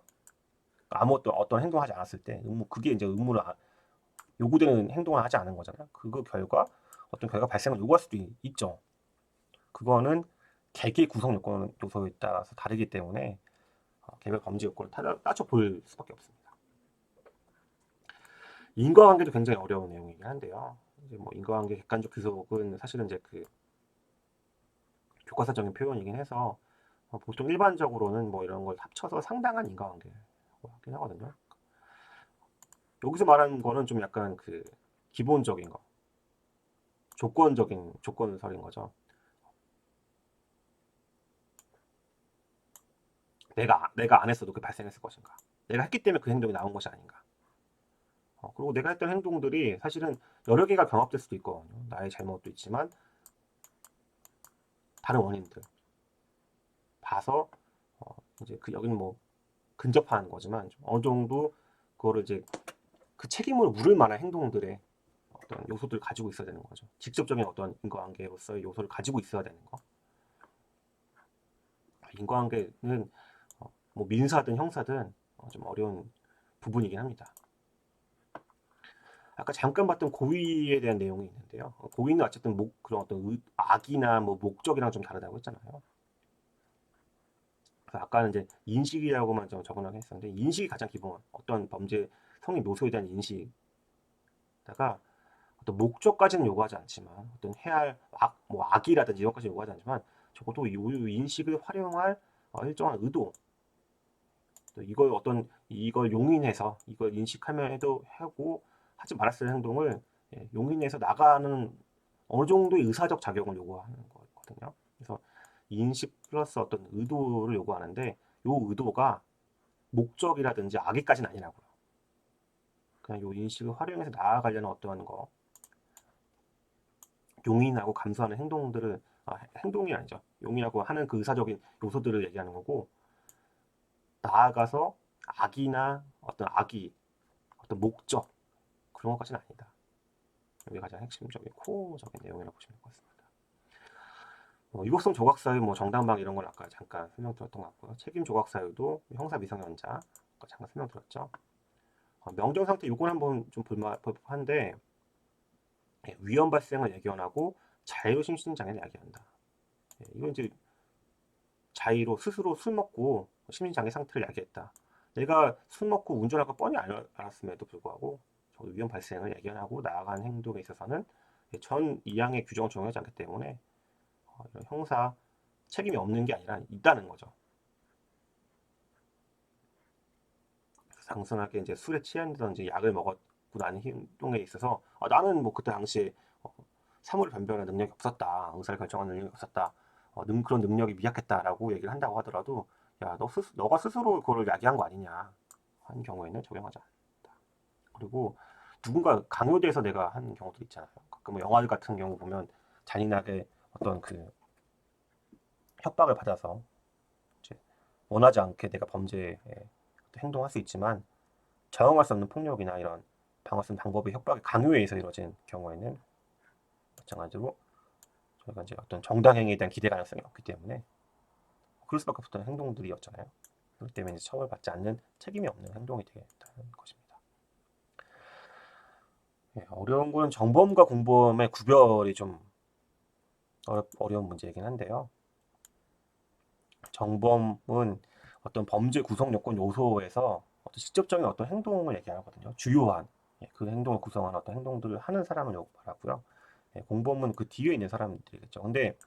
아무것도 어떤 행동을 하지 않았을 때 그게 이제 의무를 요구되는 행동을 하지 않은 거잖아요. 그거 결과 어떤 결과 발생을 요구할 수도 있죠. 그거는 개개 구성 요건 요소에 따라서 다르기 때문에 개별 범죄 요건을 따져 볼 수밖에 없습니다. 인과관계도 굉장히 어려운 내용이긴 한데요. 이제 뭐 인과관계 객관적 귀속은 사실은 이제 그 교과서적인 표현이긴 해서 보통 일반적으로는 뭐 이런 걸 합쳐서 상당한 인과관계라고 하긴 하거든요. 여기서 말하는 거는 좀 약간 그 기본적인 거, 조건적인 조건설인 거죠. 내가 안 했어도 그 발생했을 것인가? 내가 했기 때문에 그 행동이 나온 것이 아닌가? 그리고 내가 했던 행동들이 사실은 여러 개가 병합될 수도 있거든요. 나의 잘못도 있지만 다른 원인들 봐서 이제 그 여기는 뭐 근접하는 거지만 어느 정도 그거를 이제 그 책임을 물을 만한 행동들의 어떤 요소들을 가지고 있어야 되는 거죠. 직접적인 어떤 인과관계로서의 요소를 가지고 있어야 되는 거. 인과관계는 뭐 민사든 형사든 좀 어려운 부분이긴 합니다. 아까 잠깐 봤던 고의에 대한 내용이 있는데요. 고의는 어쨌든 그런 어떤 악이나 뭐 목적이랑 좀 다르다고 했잖아요. 그래서 아까는 이제 인식이라고만 좀 적어놓긴 했었는데 인식이 가장 기본. 어떤 범죄 성립 요소에 대한 인식다가 어떤 목적까지는 요구하지 않지만 어떤 해야 할 뭐 악이라든지 이런 것까지 요구하지 않지만 적어도 이 인식을 활용할 일정한 의도 또 이걸 용인해서 이걸 인식하면 해도 하고 하지 말았을 행동을 용인해서 나가는 어느 정도의 의사적 작용을 요구하는 거거든요. 그래서 인식 플러스 어떤 의도를 요구하는데 이 의도가 목적이라든지 악의까지는 아니라고요. 그냥 요 인식을 활용해서 나아가려는 어떠한 거, 용인하고 감수하는 행동들을, 행동이 아니죠. 용인하고 하는 그 의사적인 요소들을 얘기하는 거고, 나아가서 악이나 어떤 악의, 어떤 목적, 그런 것까지는 아니다. 여기 가장 핵심적인 코어적인 내용이라고 보시면 될 것 같습니다. 위법성 조각사유, 뭐 정당방 이런 걸 아까 잠깐 설명드렸던 것 같고요. 책임 조각사유도 형사 미성년자 잠깐 설명드렸죠. 명정 상태 요건 한번 좀 볼만한데, 위험 발생을 예견하고 자유심신장애를 야기한다. 이건 이제 자의로 스스로 술 먹고 심신장애 상태를 야기했다. 내가 술 먹고 운전할 거 뻔히 알았음에도 불구하고 위험 발생을 예견하고 나아가는 행동에 있어서는 전 이항의 규정을 적용하지 않기 때문에 이런 형사 책임이 없는 게 아니라 있다는 거죠. 단순하게 이제 술에 취한다든지 약을 먹었고 난 행동에 있어서 나는 뭐 그때 당시에 사물 변별의 능력이 없었다, 의사를 결정하는 능력이 없었다, 그런 능력이 미약했다라고 얘기를 한다고 하더라도, 야, 너가 스스로 그걸 야기한 거 아니냐 하는 경우에는 적용하지 않는다. 그리고 누군가 강요돼서 내가 하는 경우도 있잖아요. 가끔 영화 같은 경우 보면 잔인하게 어떤 그 협박을 받아서 이제 원하지 않게 내가 범죄에 행동할 수 있지만, 저항할 수 없는 폭력이나 이런 방어 쓰는 방법의 협박이 강요에 의해서 이루어진 경우에는 마찬가지로 저희가 이제 어떤 정당 행위에 대한 기대 가능성이 없기 때문에 그럴 수밖에 없던 행동들이었잖아요. 그렇기 때문에 이제 처벌받지 않는 책임이 없는 행동이 되겠다는 것입니다. 어려운 거는 정범과 공범의 구별이 좀 어려운 문제이긴 한데요. 정범은 어떤 범죄 구성 요건 요소에서 어떤 직접적인 어떤 행동을 얘기하거든요. 주요한 그 행동을 구성하는 어떤 행동들을 하는 사람을 말하고요. 공범은 그 뒤에 있는 사람들이겠죠. 근데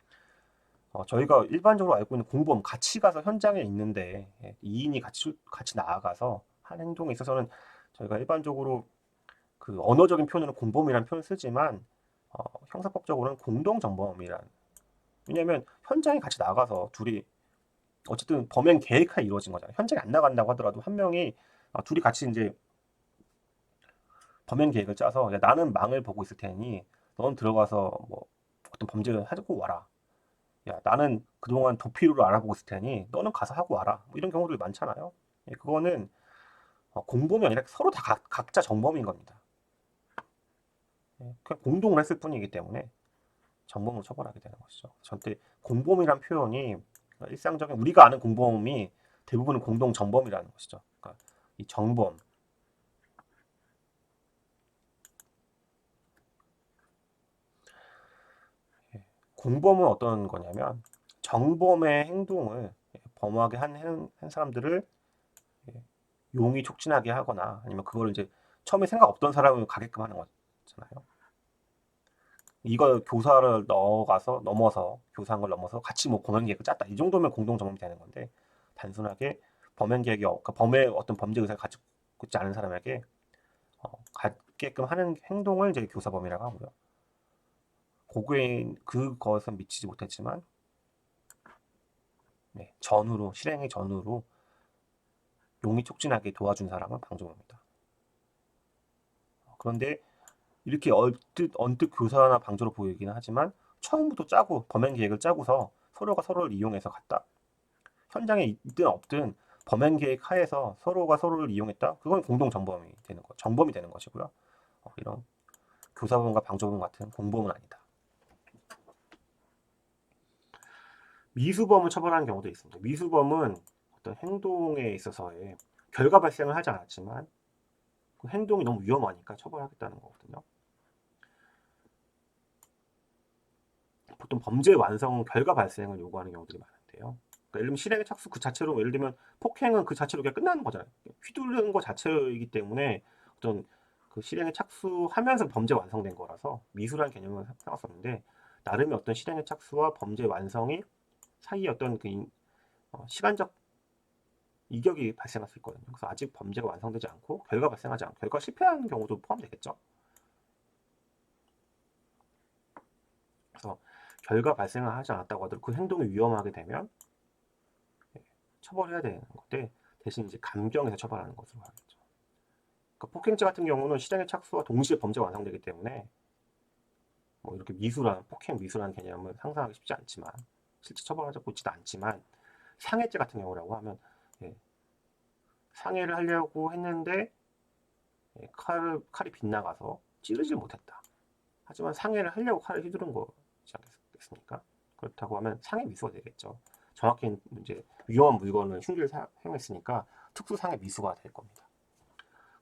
저희가 일반적으로 알고 있는 공범, 같이 가서 현장에 있는데 2인이 같이 나아가서 한 행동에 있어서는 저희가 일반적으로 그 언어적인 표현으로 공범이라는 표현을 쓰지만 형사법적으로는 공동정범이란, 왜냐하면 현장에 같이 나가서 둘이 어쨌든 범행 계획하에 이루어진 거잖아요. 현장에 안 나간다고 하더라도 한 명이 둘이 같이 이제 범행 계획을 짜서, 야, 나는 망을 보고 있을 테니 넌 들어가서 뭐 어떤 범죄를 하고 와라. 야, 나는 그동안 도피루를 알아보고 있을 테니 너는 가서 하고 와라. 뭐 이런 경우들이 많잖아요. 그거는 공범이 아니라 서로 다 각자 정범인 겁니다. 그냥 공동을 했을 뿐이기 때문에 정범으로 처벌하게 되는 것이죠. 절대 공범이란 표현이 일상적인 우리가 아는 공범이 대부분은 공동 정범이라는 것이죠. 그러니까 이 정범, 공범은 어떤 거냐면 정범의 행동을 범하게 한 사람들을 용의 촉진하게 하거나 아니면 그걸 이제 처음에 생각 없던 사람을 가게끔 하는 거잖아요. 이걸 교사를 넘어서 교사한 걸 넘어서 같이 뭐 범행 계획을 짰다. 이 정도면 공동 정범이 되는 건데, 단순하게 범행 계획이 그러니까 범의 어떤 범죄 의사를 가지고 있지 않은 사람에게 갖게끔 하는 행동을 이제 교사범이라고 하고요. 고교인 그것은 미치지 못했지만 전후로 실행의 전후로 용의 촉진하게 도와준 사람은 방조범입니다. 그런데 이렇게 언뜻 교사나 방조로 보이기는 하지만 처음부터 짜고 범행 계획을 짜고서 서로가 서로를 이용해서 갔다. 현장에 있든 없든 범행 계획 하에서 서로가 서로를 이용했다. 그건 공동 정범이 되는 거, 정범이 되는 것이고요. 이런 교사범과 방조범 같은 공범은 아니다. 미수범을 처벌하는 경우도 있습니다. 미수범은 어떤 행동에 있어서의 결과 발생을 하지 않았지만 그 행동이 너무 위험하니까 처벌하겠다는 거거든요. 보통 범죄 완성 결과 발생을 요구하는 경우들이 많은데요. 그러니까 예를 들면 실행의 착수 그 자체로, 예를 들면 폭행은 그 자체로 그냥 끝나는 거잖아요. 휘두르는 거 자체이기 때문에 어떤 그 실행에 착수하면서 범죄 완성된 거라서 미수라는 개념을 생각할 수 없는데, 나름의 어떤 실행의 착수와 범죄 완성이 사이에 어떤 그 시간적 이격이 발생할 수 있거든요. 그래서 아직 범죄가 완성되지 않고 결과 발생하지 않고 결과 실패하는 경우도 포함되겠죠. 그래서 결과 발생을 하지 않았다고 하더라도 그 행동이 위험하게 되면 처벌해야 되는 건데, 대신 이제 감경해서 처벌하는 것으로 하겠죠. 그러니까 폭행죄 같은 경우는 실행의 착수와 동시에 범죄가 완성되기 때문에 뭐 이렇게 미수란 폭행 미수라는 개념을 상상하기 쉽지 않지만 실제 처벌하고 있지도 않지만 상해죄 같은 경우라고 하면 예, 상해를 하려고 했는데 예, 칼이 빗나가서 찌르질 못했다. 하지만 상해를 하려고 칼을 휘두른 거지 않겠습니까? 그렇다고 하면 상해 미수가 되겠죠. 정확히 이제 위험한 물건을 흉기를 사용했으니까 특수상해 미수가 될 겁니다.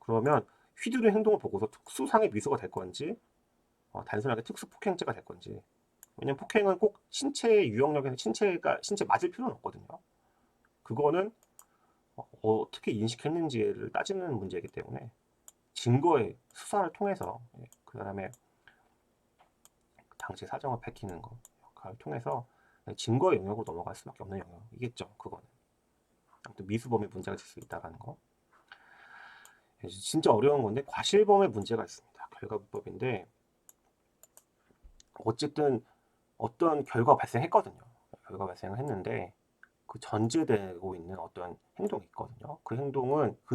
그러면 휘두른 행동을 보고서 특수상해 미수가 될 건지 단순하게 특수폭행죄가 될 건지. 왜냐면 폭행은 꼭 신체의 유형력에서 신체 맞을 필요는 없거든요. 그거는 어떻게 인식했는지를 따지는 문제이기 때문에 증거의 수사를 통해서 그 다음에 당시 사정을 밝히는 거 역할을 통해서 증거의 영역으로 넘어갈 수밖에 없는 영역이겠죠. 그거는 아무튼 미수범의 문제가 될 수 있다는 거. 진짜 어려운 건데 과실범의 문제가 있습니다. 결과불법인데 어쨌든 어떤 결과가 발생했거든요. 결과 발생을 했는데 그 전제되고 있는 어떤 행동이 있거든요. 그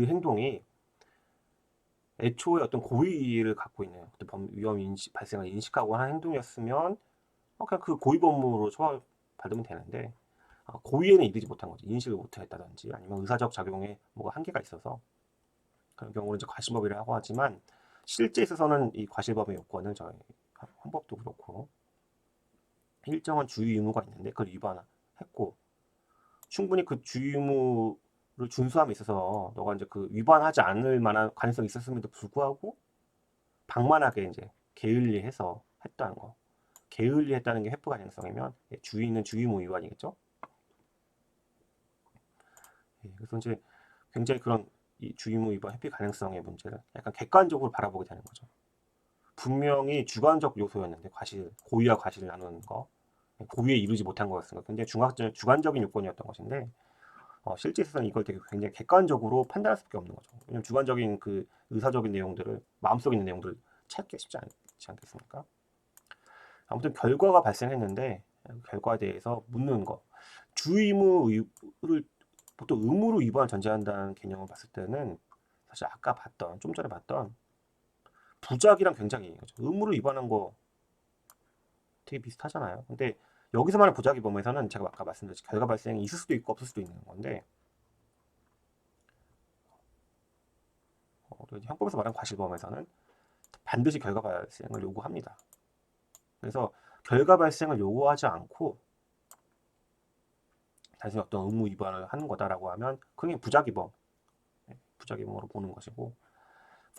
행동이 애초에 어떤 고의를 갖고 있는 어떤 위험 발생을 인식하고 하는 행동이었으면 그냥 그 고의 범으로 처벌받으면 되는데 고의에는 이르지 못한 거지. 인식을 못했다든지 아니면 의사적 작용에 뭐가 한계가 있어서 그런 경우는 이제 과실법이라고 하지만 실제 있어서는 이 과실법의 요건은 저희 헌법도 그렇고 일정한 주의 의무가 있는데 그걸 위반했고 충분히 그 주의 의무를 준수함에 있어서 너가 이제 그 위반하지 않을 만한 가능성이 있었음에도 불구하고 방만하게 이제 게을리해서 했다는 거. 게을리했다는 게 회부 가능성이면 주의는 주의 의무 위반이겠죠. 그래서 이제 굉장히 그런 이 주의 의무 위반 회피 가능성의 문제를 약간 객관적으로 바라보게 되는 거죠. 분명히 주관적 요소였는데 고의와 과실을 나누는 거, 고의에 이르지 못한 거였으니까 굉장히 주관적인 요건이었던 것인데 실제 있어서는 이걸 되게 굉장히 객관적으로 판단할 수밖에 없는 거죠. 왜냐면 주관적인 그 의사적인 내용들을 마음속에 있는 내용들을 찾기 쉽지 않지 않겠습니까? 아무튼 결과가 발생했는데 그 결과에 대해서 묻는 거. 주의무를 보통 의무로 위반을 전제한다는 개념을 봤을 때는 사실 아까 좀 전에 봤던 부작이랑 굉장히 의무를 위반한 거 되게 비슷하잖아요. 근데 여기서 말하는 부작위 범에서는 제가 아까 말씀드렸듯이 결과 발생이 있을 수도 있고 없을 수도 있는 건데 형법에서 말하는 과실범에서는 반드시 결과 발생을 요구합니다. 그래서 결과 발생을 요구하지 않고 단순히 어떤 의무 위반을 하는 거다라고 하면 그게 부작위범으로 보는 것이고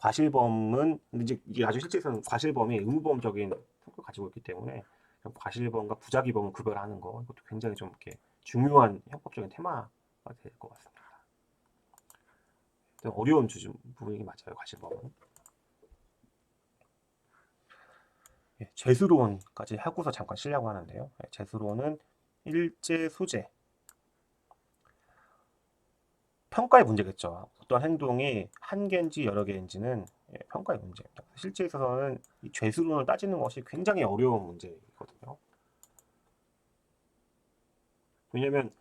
과실범은 근데 이제 이게 아주 실제에서는 과실범이 의무범적인 성격을 가지고 있기 때문에 과실범과 부작위범을 구별하는 거 이것도 굉장히 좀 이렇게 중요한 형법적인 테마가 될 것 같습니다. 어려운 부분이 맞아요. 과실범은. 재수론까지 하고서 잠깐 쉬려고 하는데요. 재수론은 일제 소재 평가의 문제겠죠. 어떤 행동이 한 개인지 여러 개인지는 평가의 문제입니다. 실제 있어서는 이 죄수론을 따지는 것이 굉장히 어려운 문제이거든요. 왜냐하면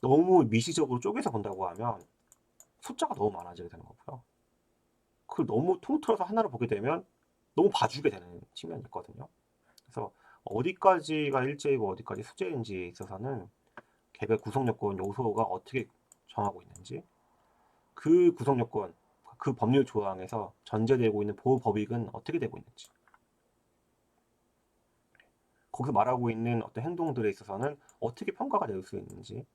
너무 미시적으로 쪼개서 본다고 하면 숫자가 너무 많아지게 되는 거고요. 그걸 너무 통틀어서 하나를 보게 되면 너무 봐주게 되는 측면이 있거든요. 그래서 어디까지가 일제이고 어디까지 수재인지에 있어서는 개별 구성요건 요소가 어떻게 정하고 있는지 그 구성요건 그 법률 조항에서 전제되고 있는 보호 법익은 어떻게 되고 있는지 거기서 말하고 있는 어떤 행동들에 있어서는 어떻게 평가가 될 수 있는지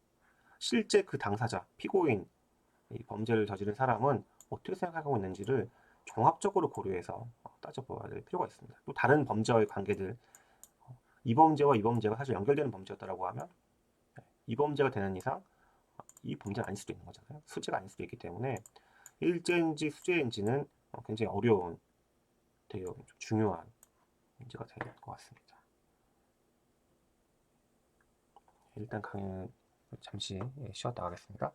실제 그 당사자 피고인 이 범죄를 저지른 사람은 어떻게 생각하고 있는지를 종합적으로 고려해서 따져봐야 될 필요가 있습니다. 또 다른 범죄와의 관계들 이 범죄와 이 범죄가 사실 연결되는 범죄였다라고 하면 이 범죄가 되는 이상 이 범죄는 아닐 수도 있는 거잖아요. 수재가 아닐 수도 있기 때문에 일제인지 수재인지는 굉장히 어려운 되게 중요한 문제가 될 것 같습니다. 일단 강의는 잠시 쉬었다 가겠습니다.